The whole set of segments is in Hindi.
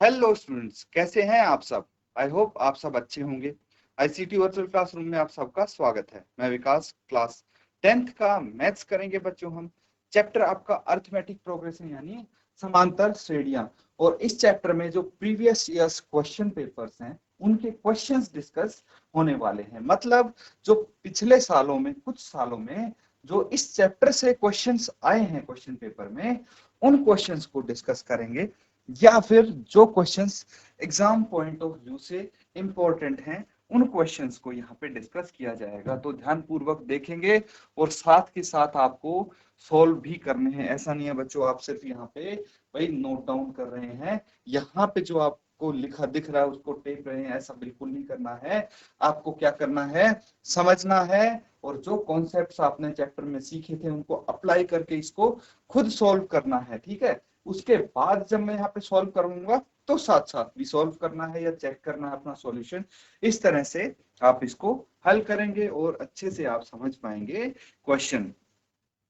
हेलो स्टूडेंट्स, कैसे हैं आप सब। आई होप आप सब अच्छे होंगे। आईसीटी वर्चुअल क्लासरूम में आप सबका स्वागत है। मैं विकास, क्लास 10th का मैथ्स करेंगे बच्चों हम। चैप्टर आपका अर्थमेटिक प्रोग्रेशन यानी समांतर श्रेणियां। और इस चैप्टर में जो प्रीवियस ईयर्स क्वेश्चन पेपर्स हैं उनके क्वेश्चंस डिस्कस होने वाले हैं। मतलब जो पिछले सालों में, कुछ सालों में जो इस चैप्टर से क्वेश्चंस आए हैं क्वेश्चन पेपर में, उन क्वेश्चंस को डिस्कस करेंगे, या फिर जो questions exam point of view से इंपॉर्टेंट हैं उन क्वेश्चंस को यहाँ पे डिस्कस किया जाएगा। तो ध्यान पूर्वक देखेंगे और साथ के साथ आपको सॉल्व भी करने हैं। ऐसा नहीं है बच्चों आप सिर्फ यहाँ पे भाई नोट डाउन कर रहे हैं, यहाँ पे जो आपको लिखा दिख रहा है उसको टेप रहे हैं, ऐसा बिल्कुल नहीं करना है। आपको क्या करना है, समझना है, और जो कॉन्सेप्ट्स आपने चैप्टर में सीखे थे उनको अप्लाई करके इसको खुद सॉल्व करना है। ठीक है, उसके बाद जब मैं यहाँ पे सॉल्व करूंगा तो साथ साथ भी सॉल्व करना है या चेक करना है अपना सॉल्यूशन। इस तरह से आप इसको हल करेंगे और अच्छे से आप समझ पाएंगे क्वेश्चन।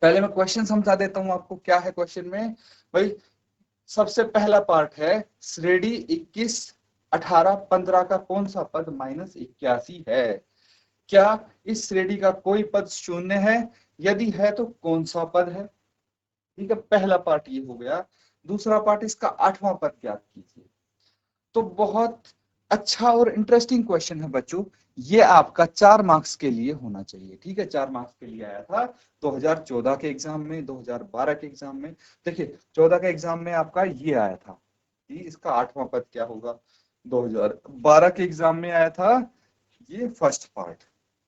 पहले मैं क्वेश्चन समझा देता हूं आपको, क्या है क्वेश्चन में भाई। सबसे पहला पार्ट है श्रेणी 21, 18, 15 का कौन सा पद -81 है। क्या इस श्रेणी का कोई पद शून्य है, यदि है तो कौन सा पद है। ठीक है, पहला पार्ट ये हो गया। दूसरा पार्ट इसका 8वां पद ज्ञात कीजिए। तो बहुत अच्छा और इंटरेस्टिंग क्वेश्चन है बच्चों। ये आपका 4 मार्क्स के लिए होना चाहिए। ठीक है, 4 मार्क्स के लिए आया था 2014 के एग्जाम में, 2012 के एग्जाम में। देखिए 14 के एग्जाम में आपका ये आया था कि इसका 8वां पद क्या होगा। 2012 के एग्जाम में आया था ये फर्स्ट पार्ट।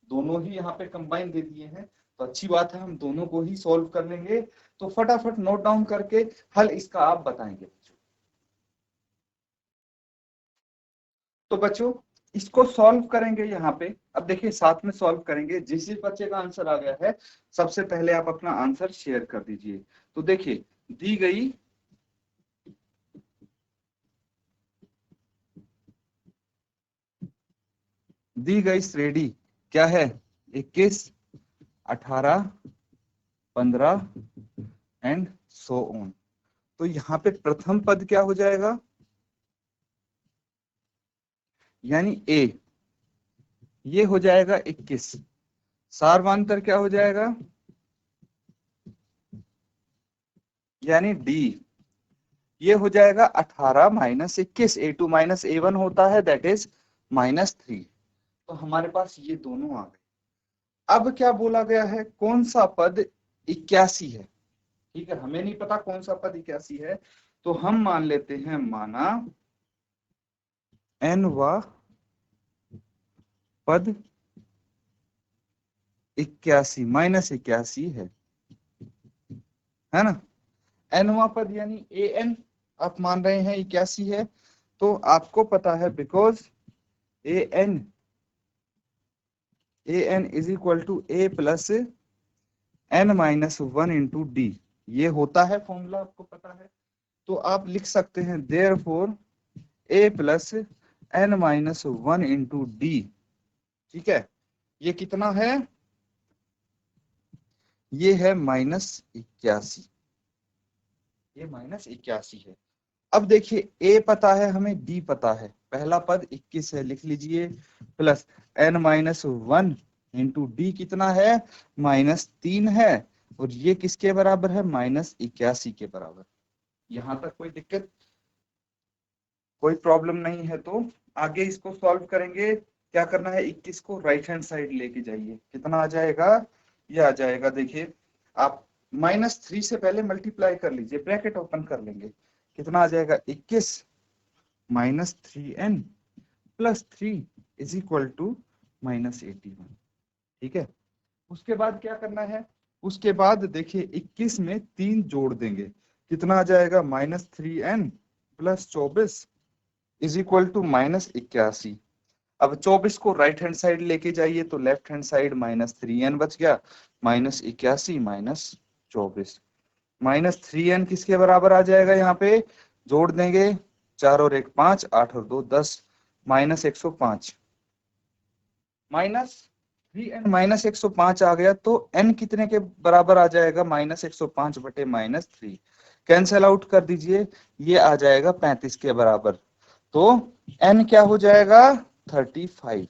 दोनों ही यहाँ पे कंबाइन दे दिए हैं, तो अच्छी बात है, हम दोनों को ही सॉल्व कर लेंगे। तो फटाफट नोट डाउन करके हल इसका आप बताएंगे बच्चों। तो बच्चों इसको सॉल्व करेंगे यहाँ पे। अब देखिए साथ में सॉल्व करेंगे। जिस जिस बच्चे का आंसर आ गया है सबसे पहले आप अपना आंसर शेयर कर दीजिए। तो देखिए दी गई श्रेणी क्या है, 21, 18, 15 एंड सो ऑन। तो यहाँ पे प्रथम पद क्या हो जाएगा, यानी ए, ये हो जाएगा 21। सार्वांतर क्या हो जाएगा, यानी डी, ये हो जाएगा 18 - 21। A2 - A1 होता है, दैट इज -3। तो हमारे पास ये दोनों आ गए। अब क्या बोला गया है, कौन सा पद 81 है। ठीक है, हमें नहीं पता कौन सा पद 81 है, तो हम मान लेते हैं, माना nवा पद 81 -81 है ना। nवा पद यानी an आप मान रहे हैं 81 है। तो आपको पता है because an is equal to a plus n-1 into d, ये होता है फॉर्मूला, आपको पता है। तो आप लिख सकते हैं therefore a plus n-1 into d. ठीक है, ये कितना है, ये है -81, ये -81 है। अब देखिए a पता है हमें, d पता है, पहला पद 21 है लिख लीजिए, प्लस n-1 इंटू डी कितना है, -3 है, और ये किसके बराबर है, -81 के बराबर। यहां तक कोई दिक्कत, कोई प्रॉब्लम नहीं है। तो आगे इसको सॉल्व करेंगे। क्या करना है, 21 को राइट हैंड साइड लेके जाइए, कितना आ जाएगा, ये आ जाएगा, देखिए आप -3 से पहले मल्टीप्लाई कर लीजिए, ब्रैकेट ओपन कर लेंगे, कितना आ जाएगा, 21 -3n plus 3 is equal to -81। ठीक है, उसके बाद क्या करना है, उसके बाद देखिए 21 में 3 जोड़ देंगे, कितना आ जाएगा, -3n plus 24 is equal to -81। अब 24 को राइट हैंड साइड लेके जाइए, तो लेफ्ट हैंड साइड -3n बच गया, -81 -24, -3n किसके बराबर आ जाएगा, यहाँ पे जोड़ देंगे, 4 और 1 5, 8 और 2 10, -105, -3n -105 आ गया। तो n कितने के बराबर आ जाएगा, -105 बटे -3, कैंसल आउट कर दीजिए, ये आ जाएगा 35 के बराबर। तो n क्या हो जाएगा 35।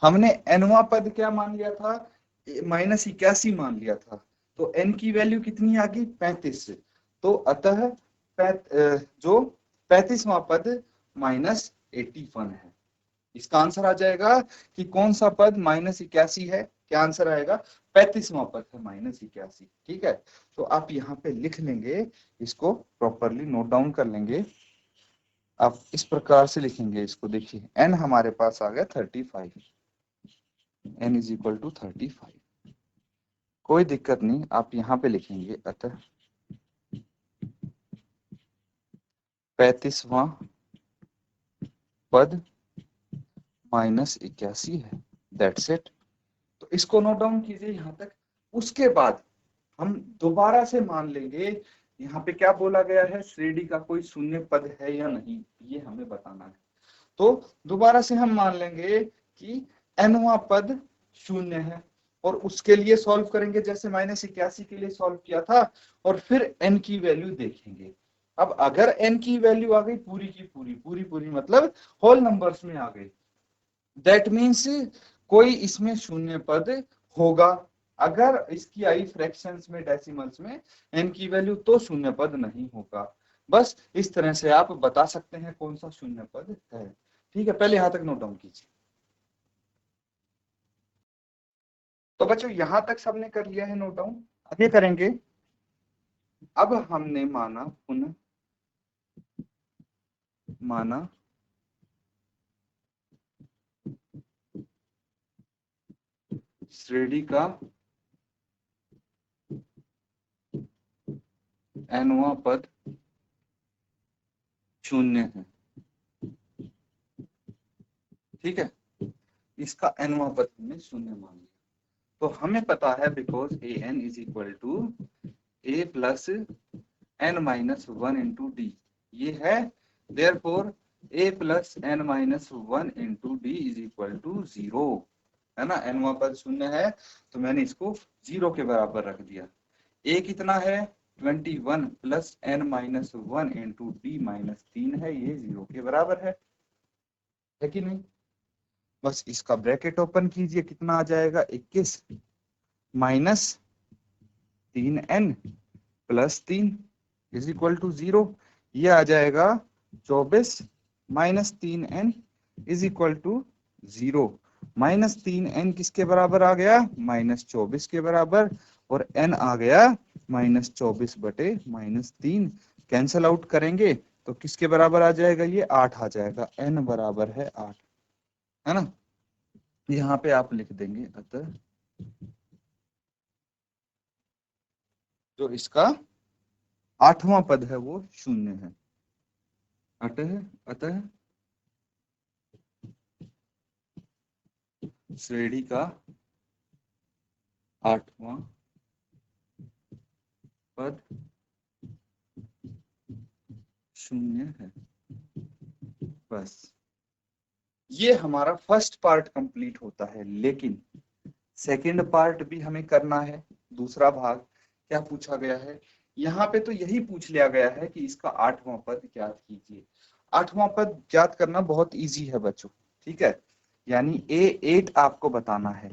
हमने nवां पद क्या मान लिया था, -81 मान लिया था, तो n की वैल्यू कितनी आ गई 35। तो अतः जो 35वां पद -81 है। इसका आंसर आ जाएगा कि कौन सा पद -81 है, क्या आंसर आएगा 35वां पद है -81। ठीक है, तो आप यहाँ पे लिख लेंगे, इसको प्रॉपरली नोट डाउन कर लेंगे। आप इस प्रकार से लिखेंगे इसको, देखिए n हमारे पास आ गया 35, n इज इक्वल टू 35। कोई दिक्कत नहीं, आप यहाँ पे लिखेंगे अतः 35वां पद -81 है, दैट्स इट। तो इसको नोट डाउन कीजिए यहाँ तक। उसके बाद हम दोबारा से मान लेंगे, यहाँ पे क्या बोला गया है, श्रेणी का कोई शून्य पद है या नहीं, ये हमें बताना है। तो दोबारा से हम मान लेंगे कि nवां पद शून्य है, और उसके लिए सॉल्व करेंगे जैसे -81 के लिए सॉल्व किया था, और फिर n की वैल्यू देखेंगे। अब अगर n की वैल्यू आ गई पूरी की पूरी मतलब होल नंबर्स में आ गई, दैट मीन्स कोई इसमें शून्य पद होगा। अगर इसकी आई फ्रैक्शंस में, डेसिमल्स में n की वैल्यू, तो शून्य पद नहीं होगा। बस इस तरह से आप बता सकते हैं कौन सा शून्य पद है। ठीक है, पहले यहां तक नोट डाउन कीजिए। तो बच्चों यहां तक सबने कर लिया है नोट डाउन, आगे करेंगे। अब हमने माना, पुनः माना श्रेणी का nवां पद शून्य है। ठीक है, इसका nवां पद हमने शून्य मान लिया। तो हमें पता है because a n is equal to a plus n minus one into d, ये है। Therefore a plus n minus one into d is equal to 0, है ना। एन वहां पर शून्य है, तो मैंने इसको 0 के बराबर रख दिया। ए कितना है 21 plus n minus one into d -3 है, ये 0 के बराबर है कि नहीं। बस इसका ब्रैकेट ओपन कीजिए, कितना आ जाएगा 21 minus 3n plus 3 is equal to 0। ये आ जाएगा 24 -3n is equal to 0। -3n किसके बराबर आ गया, -24 के बराबर, और n आ गया -24 बटे -3। कैंसल आउट करेंगे तो किसके बराबर आ जाएगा, ये 8 आ जाएगा, n बराबर है 8, है ना। यहाँ पे आप लिख देंगे अतः जो इसका 8वां पद है वो शून्य है। अतः अतः श्रेणी का 8वां पद शून्य है। बस ये हमारा फर्स्ट पार्ट कंप्लीट होता है, लेकिन सेकंड पार्ट भी हमें करना है। दूसरा भाग क्या पूछा गया है, यहाँ पे तो यही पूछ लिया गया है कि इसका 8वां पद ज्ञात कीजिए। 8वां पद ज्ञात करना बहुत इजी है बच्चों, ठीक है। यानी A8 आपको बताना है,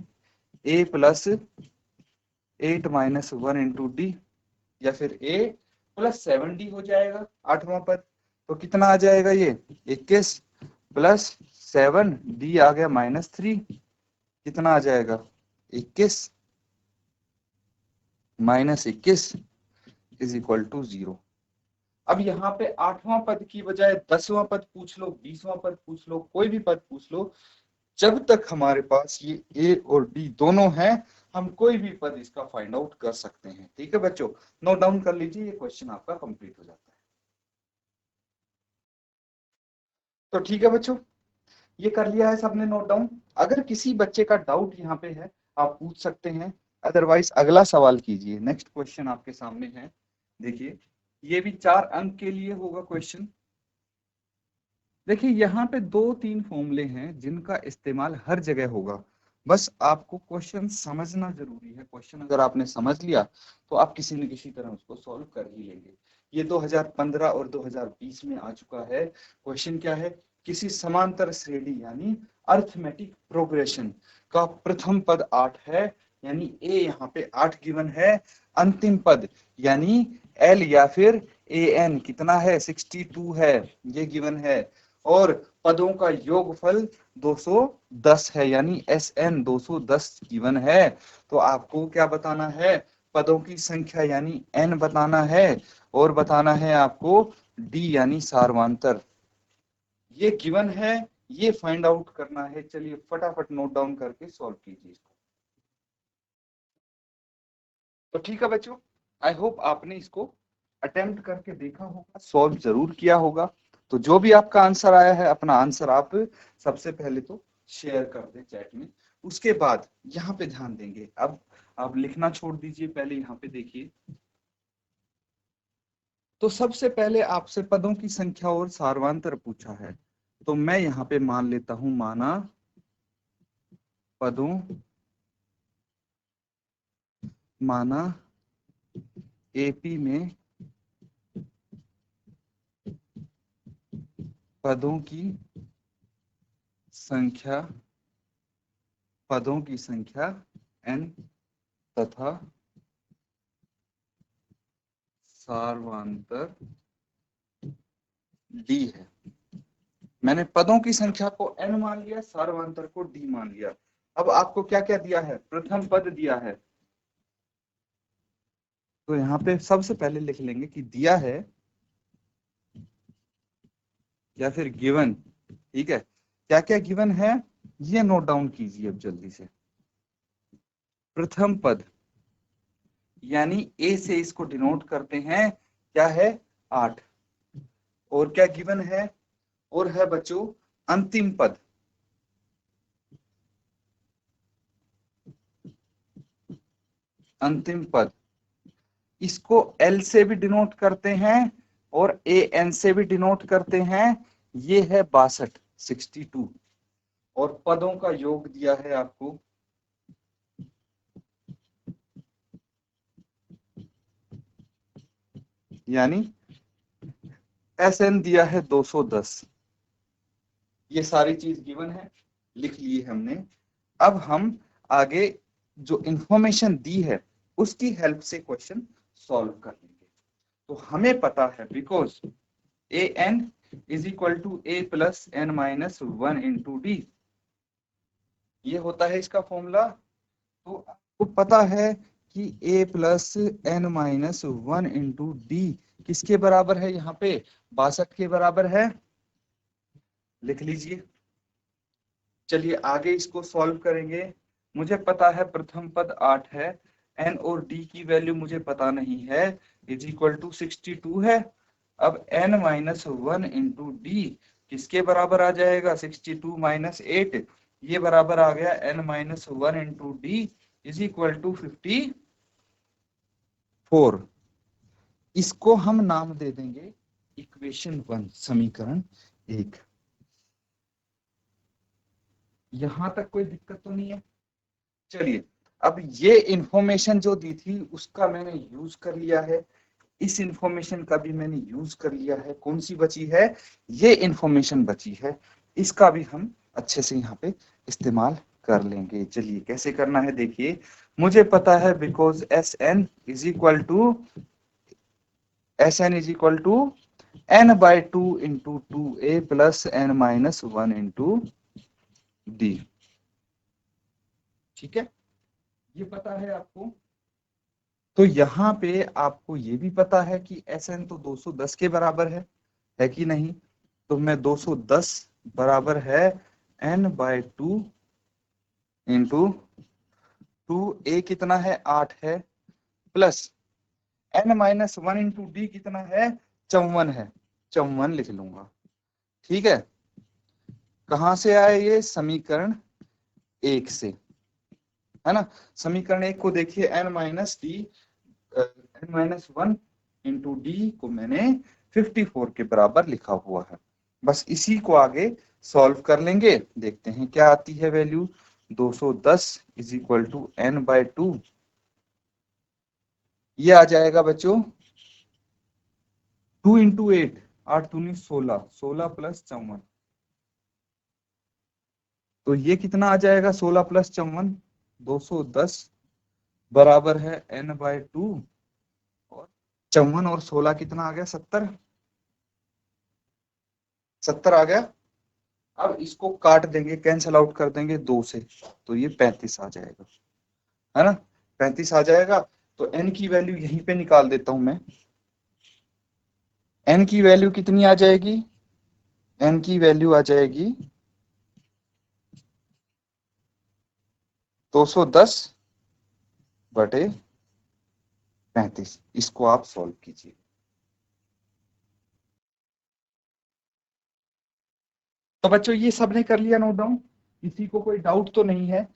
A plus 8 minus 1 into D, या फिर A प्लस 7D हो जाएगा 8वां पद। तो कितना आ जाएगा, ये 21 प्लस 7D आ गया -3, कितना आ जाएगा 21 -21 इज इक्वल टू 0। अब यहाँ पे 8वां पद की बजाय 10वां पद पूछ लो, 20वां पद पूछ लो, कोई भी पद पूछ लो, जब तक हमारे पास ये ए और डी दोनों हैं, हम कोई भी पद इसका फाइंड आउट कर सकते हैं। ठीक है बच्चों, नोट डाउन कर लीजिए, ये क्वेश्चन आपका कंप्लीट हो जाता है। तो ठीक है बच्चों, ये कर लिया है सबने नोट डाउन। अगर किसी बच्चे का डाउट यहाँ पे है आप पूछ सकते हैं, अदरवाइज अगला सवाल कीजिए। नेक्स्ट क्वेश्चन आपके सामने है, देखिए ये भी 4 अंक के लिए होगा क्वेश्चन। देखिए यहाँ पे 2-3 फॉर्मूले हैं जिनका इस्तेमाल हर जगह होगा, बस आपको क्वेश्चन समझना जरूरी है। क्वेश्चन अगर आपने समझ लिया तो आप किसी न किसी तरह उसको सॉल्व कर ही लेंगे। ये 2015 और 2020 में आ चुका है। क्वेश्चन क्या है, किसी समांतर श्रेणी यानी अर्थमेटिक प्रोग्रेशन का प्रथम पद 8 है, यानी ए यहाँ पे 8 गिवन है। अंतिम पद यानी एल या फिर ए एन कितना है, 62 है, ये गिवन है। और पदों का योगफल 210 है, यानी एस एन 210 गिवन है। तो आपको क्या बताना है, पदों की संख्या यानी एन बताना है, और बताना है आपको डी यानी सार्वंतर। ये गिवन है, ये फाइंड आउट करना है। चलिए फटाफट नोट डाउन करके सॉल्व कीजिए इसको। तो ठीक है बच्चों, आई होप आपने इसको अटेम्प्ट करके देखा होगा, सॉल्व जरूर किया होगा। तो जो भी आपका आंसर आया है, अपना आंसर आप सबसे पहले तो शेयर कर दें चैट में। उसके बाद यहाँ पे ध्यान देंगे। अब आप लिखना छोड़ दीजिए, पहले यहाँ पे देखिए। तो सबसे पहले आपसे पदों की संख्या और सार्वंतर पूछा है, तो मैं यहाँ पे मान लेता हूं, माना पदों, माना एपी में पदों की संख्या, पदों की संख्या n तथा सार्वंतर d है। मैंने पदों की संख्या को n मान लिया, सार्वंतर को d मान लिया। अब आपको क्या क्या दिया है, प्रथम पद दिया है। तो यहाँ पे सबसे पहले लिख लेंगे कि दिया है या फिर गिवन। ठीक है, क्या क्या गिवन है ये नोट डाउन कीजिए अब जल्दी से। प्रथम पद यानी ए से इसको डिनोट करते हैं, क्या है 8। और क्या गिवन है, और है बच्चों अंतिम पद। अंतिम पद इसको एल से भी डिनोट करते हैं और ए एन से भी डिनोट करते हैं, ये है 62, 62। और पदों का योग दिया है आपको, यानी एस एन दिया है 210। ये सारी चीज गिवन है, लिख लिए हमने। अब हम आगे जो इंफॉर्मेशन दी है उसकी हेल्प से क्वेश्चन सॉल्व कर लेंगे। तो हमें पता है, because a n is equal to a plus n minus 1 into d, ये होता है इसका फॉर्मूला। तो आपको पता है कि a plus n minus 1 into d किसके बराबर है, यहाँ पे 62 के बराबर है, लिख लीजिए। चलिए आगे इसको सॉल्व करेंगे। मुझे पता है प्रथम पद 8 है, n और d की वैल्यू मुझे पता नहीं है, इज इक्वल टू 62 है। अब n माइनस 1 इंटू डी किसके बराबर आ जाएगा, 62 माइनस 8, ये बराबर आ गया n minus 1 into d is equal to 54। इसको हम नाम दे देंगे इक्वेशन 1, समीकरण 1। यहां तक कोई दिक्कत तो नहीं है। चलिए अब ये इंफॉर्मेशन जो दी थी उसका मैंने यूज कर लिया है, इस इंफॉर्मेशन का भी मैंने यूज कर लिया है। कौन सी बची है, ये इंफॉर्मेशन बची है, इसका भी हम अच्छे से यहाँ पे इस्तेमाल कर लेंगे। चलिए कैसे करना है देखिए। मुझे पता है because s n is equal to, s n is equal to n by 2 into 2a plus n minus 1 into d. ठीक है, ये पता है आपको। तो यहाँ पे आपको ये भी पता है कि एस एन तो 210 के बराबर है कि नहीं। तो मैं 210 बराबर है एन बाय 2 इंटू 2a कितना है 8 है, plus n minus 1 into d कितना है 54 है, 54 लिख लूंगा। ठीक है, कहां से आए ये, समीकरण 1 से, है ना। समीकरण 1 को देखिए, n minus d, n minus 1 into d को मैंने 54 के बराबर लिखा हुआ है। बस इसी को आगे सॉल्व कर लेंगे, देखते हैं क्या आती है value. 210 is equal to n/2। ये आ जाएगा बच्चों 2 इंटू 8, 8 दूनी 16, 16 प्लस 54। तो ये कितना आ जाएगा 16 प्लस 54, 210 बराबर है n/2। और 54 और 16 कितना आ गया 70, 70 आ गया। अब इसको काट देंगे, कैंसल आउट कर देंगे 2 से, तो ये 35 आ जाएगा, है ना। 35 आ जाएगा। तो n की वैल्यू यहीं पे निकाल देता हूं मैं। n की वैल्यू कितनी आ जाएगी, n की वैल्यू आ जाएगी 210 बटे 35। इसको आप सॉल्व कीजिए। तो बच्चों ये सबने कर लिया नोट डाउन, किसी को कोई डाउट तो नहीं है।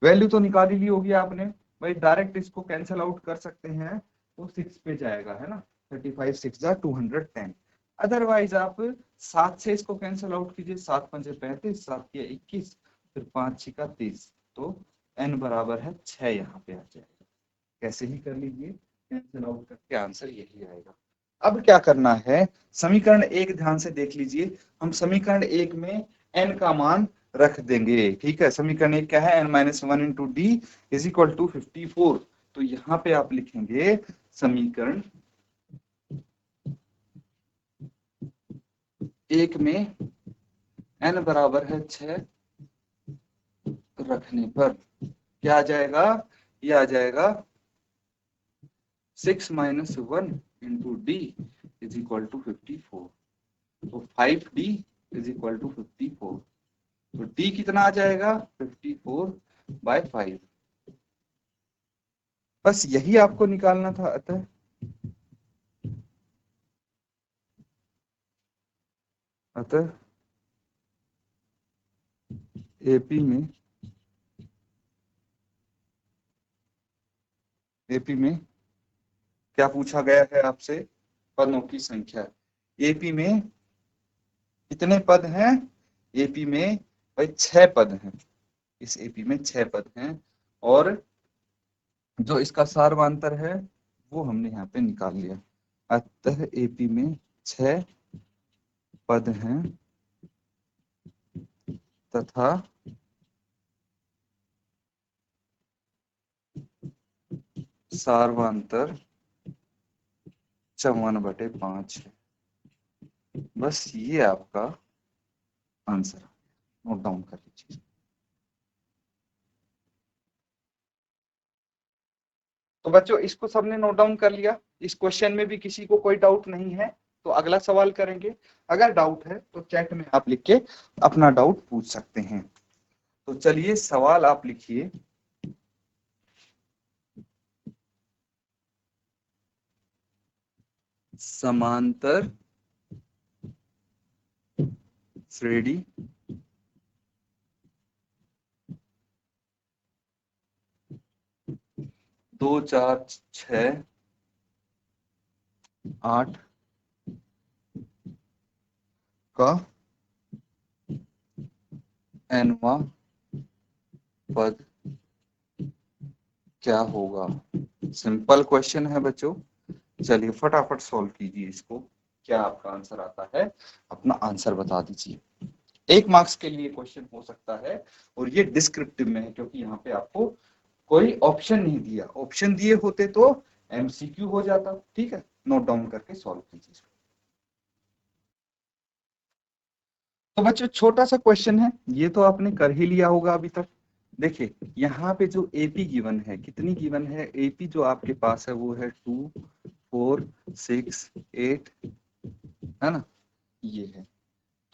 वैल्यू तो निकाल ही ली होगी आपने भाई, डायरेक्ट इसको कैंसिल आउट कर सकते हैं तो 6 पे जाएगा, है ना। 35 6 जा 210। अदरवाइज आप 7 से इसको कैंसिल आउट कीजिए, 7 पंजे 35, 7 किया 21, फिर 5 छिका 30, तो n बराबर है 6 यहाँ पे आ जाएगा। कैसे ही कर लीजिए, कैंसिल आउट करके आंसर यही आएगा। अब क्या करना है, समीकरण 1 ध्यान से देख लीजिए। हम समीकरण 1 में n का मान रख देंगे, ठीक है। समीकरण 1 क्या है, n-1 into d is equal to 54। तो यहाँ पे आप लिखेंगे समीकरण 1 में n बराबर है 6 रखने पर क्या आ जाएगा, ये आ जाएगा 6 minus 1 into d is equal to 54। तो 5d इज इक्वल टू 54। तो d कितना आ जाएगा 54/5। बस यही आपको निकालना था। अतः एपी में क्या पूछा गया है आपसे, पदों की संख्या। एपी में कितने पद हैं, एपी में भाई 6 पद हैं। इस एपी में 6 पद हैं और जो इसका सारवांतर है वो हमने यहाँ पे निकाल लिया। अतः एपी में 6 पद हैं तथा सारवांतर 54/5 है। बस ये आपका आंसर, नोट डाउन कर लीजिए। तो बच्चों इसको सबने नोट डाउन कर लिया। इस क्वेश्चन में भी किसी को कोई डाउट नहीं है तो अगला सवाल करेंगे। अगर डाउट है तो चैट में आप लिख के अपना डाउट पूछ सकते हैं। तो चलिए सवाल आप लिखिए। समांतर श्रेणी 2 4 6 8 का nवां पद क्या होगा। सिंपल क्वेश्चन है बच्चों, चलिए फटाफट सॉल्व कीजिए इसको। क्या आपका आंसर आता है, अपना आंसर बता दीजिए। 1 मार्क्स के लिए क्वेश्चन हो सकता है और ये डिस्क्रिप्टिव में है क्योंकि यहाँ पे आपको कोई ऑप्शन नहीं दिया। ऑप्शन दिए होते तो एमसीक्यू हो जाता। ठीक है, नोट डाउन करके सॉल्व कीजिए। तो बच्चों छोटा सा क्वेश्चन है, ये तो आपने कर ही लिया होगा अभी तक। देखिए यहाँ पे जो एपी गिवन है, कितनी गिवन है, एपी जो आपके पास है वो है 2 4 6 8, है ना, ये है।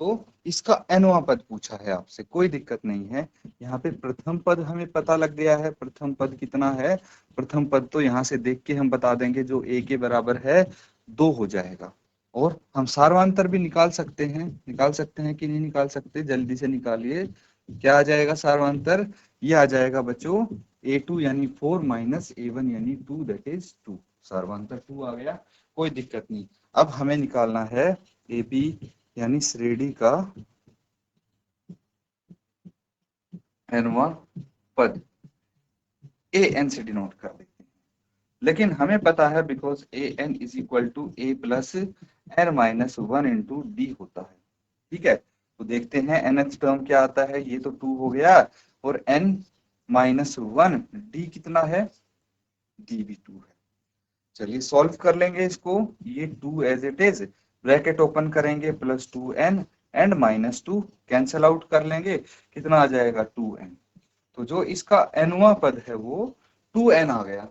तो इसका nवां पद पूछा है आपसे, कोई दिक्कत नहीं है। यहाँ पे प्रथम पद हमें पता लग गया है, प्रथम पद कितना है। प्रथम पद तो यहाँ से देख के हम बता देंगे, जो a के बराबर है 2 हो जाएगा। और हम सारवांतर भी निकाल सकते हैं, निकाल सकते हैं कि नहीं निकाल सकते, जल्दी से निकालिए। क्या आ जाएगा सारवांतर, ये आ जाएगा बच्चों a2 यानी 4 माइनस a1 यानी 2 दैट इज 2। सारवांतर 2 आ गया, कोई दिक्कत नहीं। अब हमें निकालना है एपी यानी श्रेणी का nवां पद ए एन से डिनोट कर देते हैं, लेकिन हमें पता है because a n is equal to a plus n minus one into d होता है। ठीक है, तो देखते हैं nth टर्म क्या आता है, ये तो 2 हो गया, और n माइनस वन डी कितना है, डी भी 2 है। चलिए सॉल्व कर लेंगे इसको, ये 2 as it is, bracket open करेंगे, plus 2n and minus 2 cancel out कर लेंगे, कितना आ जाएगा 2n। तो जो इसका nवां पद है वो 2n आ गया।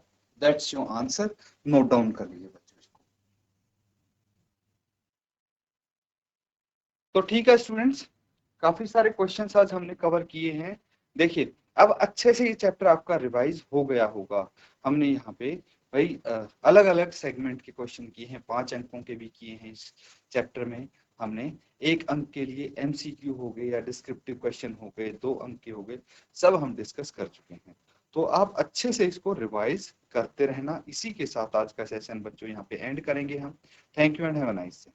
That's your answer, note down कर लीजिए बच्चों इसको। तो ठीक है स्टूडेंट्स, काफी सारे क्वेश्चंस आज हमने कवर किए हैं। देखिए अब अच्छे से ये चैप्टर आपका रिवाइज हो गया होगा। हमने यहाँ पे भाई अलग अलग सेगमेंट के क्वेश्चन किए हैं, 5 अंकों के भी किए हैं इस चैप्टर में। हमने 1 अंक के लिए एमसीक्यू हो गए या डिस्क्रिप्टिव क्वेश्चन हो गए, 2 अंक के हो गए, सब हम डिस्कस कर चुके हैं। तो आप अच्छे से इसको रिवाइज करते रहना। इसी के साथ आज का सेशन बच्चों यहाँ पे एंड करेंगे हम। Thank you and have a nice day.